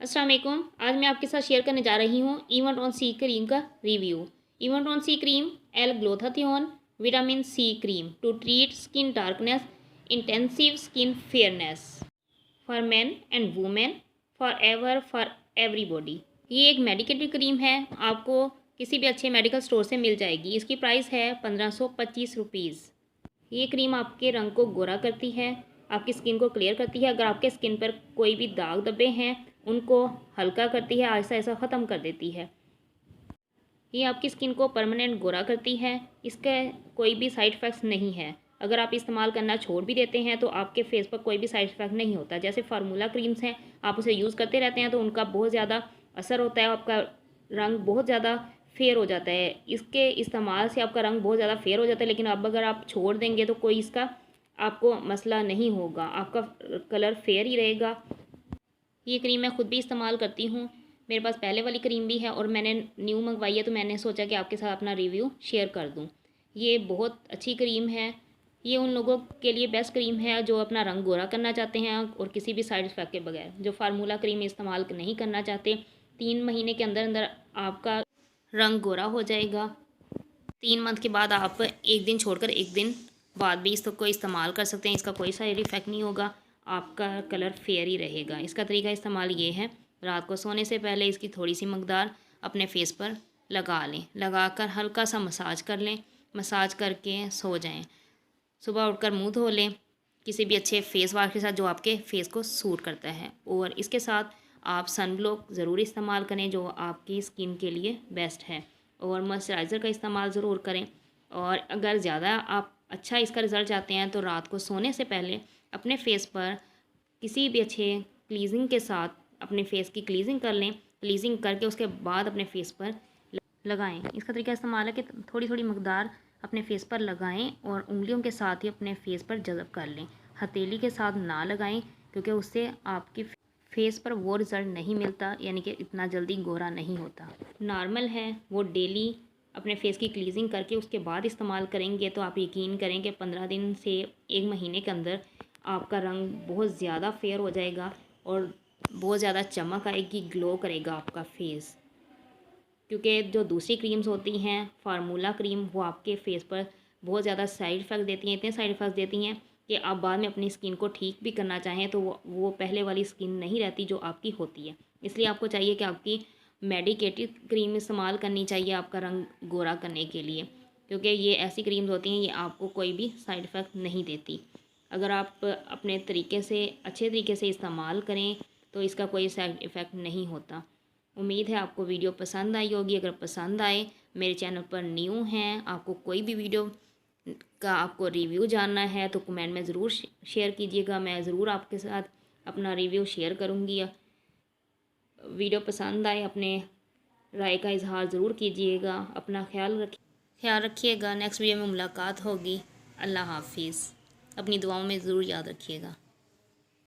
अस्सलाम वालेकुम। आज मैं आपके साथ शेयर करने जा रही हूँ इवेंट ऑन सी क्रीम का review. Event on C cream L glutathione vitamin C cream to treat skin darkness, intensive skin fairness for man and women, for ever, for everybody. ये एक मेडिकेटेड क्रीम है, आपको किसी भी अच्छे medical store से मिल जाएगी। इसकी प्राइस है 1525 रुपीज़। ये क्रीम आपके रंग को गोरा करती है, आपकी स्किन को क्लियर करती है। अगर आपके स्किन पर कोई भी दाग धब्बे हैं उनको हल्का करती है, ऐसा ऐसा ख़त्म कर देती है। ये आपकी स्किन को परमानेंट गोरा करती है। इसका कोई भी साइड इफ़ेक्ट्स नहीं है। अगर आप इस्तेमाल करना छोड़ भी देते हैं तो आपके फेस पर कोई भी साइड इफ़ेक्ट नहीं होता। जैसे फार्मूला क्रीम्स हैं, आप उसे यूज़ करते रहते हैं तो उनका बहुत ज़्यादा असर होता है, आपका रंग बहुत ज़्यादा फेयर हो जाता है। इसके इस्तेमाल से आपका रंग बहुत ज़्यादा फेयर हो जाता है, लेकिन अब अगर आप छोड़ देंगे तो कोई इसका आपको मसला नहीं होगा, आपका कलर फेयर ही रहेगा। ये क्रीम मैं ख़ुद भी इस्तेमाल करती हूँ, मेरे पास पहले वाली क्रीम भी है और मैंने न्यू मंगवाई है, तो मैंने सोचा कि आपके साथ अपना रिव्यू शेयर कर दूँ। ये बहुत अच्छी क्रीम है। ये उन लोगों के लिए बेस्ट क्रीम है जो अपना रंग गोरा करना चाहते हैं और किसी भी साइड इफ़ेक्ट के बगैर। जो फार्मूला क्रीम इस्तेमाल नहीं करना चाहते, 3 महीने के अंदर अंदर आपका रंग गोरा हो जाएगा। 3 मंथ के बाद आप एक दिन छोड़कर एक दिन बाद भी इसको इस्तेमाल कर सकते हैं। इसका कोई साइड इफ़ेक्ट नहीं होगा, आपका कलर फेयर ही रहेगा। इसका तरीका इस्तेमाल ये है, रात को सोने से पहले इसकी थोड़ी सी मकदार अपने फेस पर लगा लें, लगाकर हल्का सा मसाज कर लें, मसाज करके सो जाएं। सुबह उठकर मुंह धो लें किसी भी अच्छे फेस वाश के साथ जो आपके फेस को सूट करता है। और इसके साथ आप सन ब्लॉक ज़रूर इस्तेमाल करें जो आपकी स्किन के लिए बेस्ट है, और मॉइस्चराइज़र का इस्तेमाल ज़रूर करें। और अगर ज़्यादा आप अच्छा इसका रिज़ल्ट चाहते हैं तो रात को सोने से पहले अपने फेस पर किसी भी अच्छे क्लीजिंग के साथ अपने फेस की क्लीजिंग कर लें। क्लीजिंग करके उसके बाद अपने फेस पर लगाएं। इसका तरीका इस्तेमाल है कि थोड़ी थोड़ी मकदार अपने फेस पर लगाएं और उंगलियों के साथ ही अपने फेस पर जज़ब कर लें। हथेली के साथ ना लगाएं क्योंकि उससे आपकी फेस पर वो रिज़ल्ट नहीं मिलता, यानी कि इतना जल्दी गोरा नहीं होता। नॉर्मल है वो डेली अपने फेस की क्लीजिंग करके उसके बाद इस्तेमाल करेंगे तो आप यकीन करें कि 15 दिन से 1 महीने के अंदर आपका रंग बहुत ज़्यादा फेयर हो जाएगा और बहुत ज़्यादा चमक आएगी, ग्लो करेगा आपका फेस। क्योंकि जो दूसरी क्रीम्स होती हैं फार्मूला क्रीम, वो आपके फेस पर बहुत ज़्यादा साइड इफ़ेक्ट देती हैं, इतने साइड इफ़ेक्ट देती हैं कि आप बाद में अपनी स्किन को ठीक भी करना चाहें तो वो पहले वाली स्किन नहीं रहती जो आपकी होती है। इसलिए आपको चाहिए कि आपकी मेडिकेटेड क्रीम इस्तेमाल करनी चाहिए आपका रंग गोरा करने के लिए, क्योंकि ये ऐसी क्रीम्स होती हैं ये आपको कोई भी साइड इफ़ेक्ट नहीं देती। अगर आप अपने तरीके से अच्छे तरीके से इस्तेमाल करें तो इसका कोई साइड इफ़ेक्ट नहीं होता। उम्मीद है आपको वीडियो पसंद आई होगी। अगर पसंद आए, मेरे चैनल पर न्यू हैं, आपको कोई भी वीडियो का आपको रिव्यू जानना है तो कमेंट में ज़रूर शेयर कीजिएगा, मैं ज़रूर आपके साथ अपना रिव्यू शेयर करूँगी। वीडियो पसंद आए अपने राय का इजहार ज़रूर कीजिएगा। अपना ख्याल रखिएगा। नेक्स्ट वीडियो में मुलाकात होगी। अल्लाह हाफिज़। अपनी दुआओं में ज़रूर याद रखिएगा।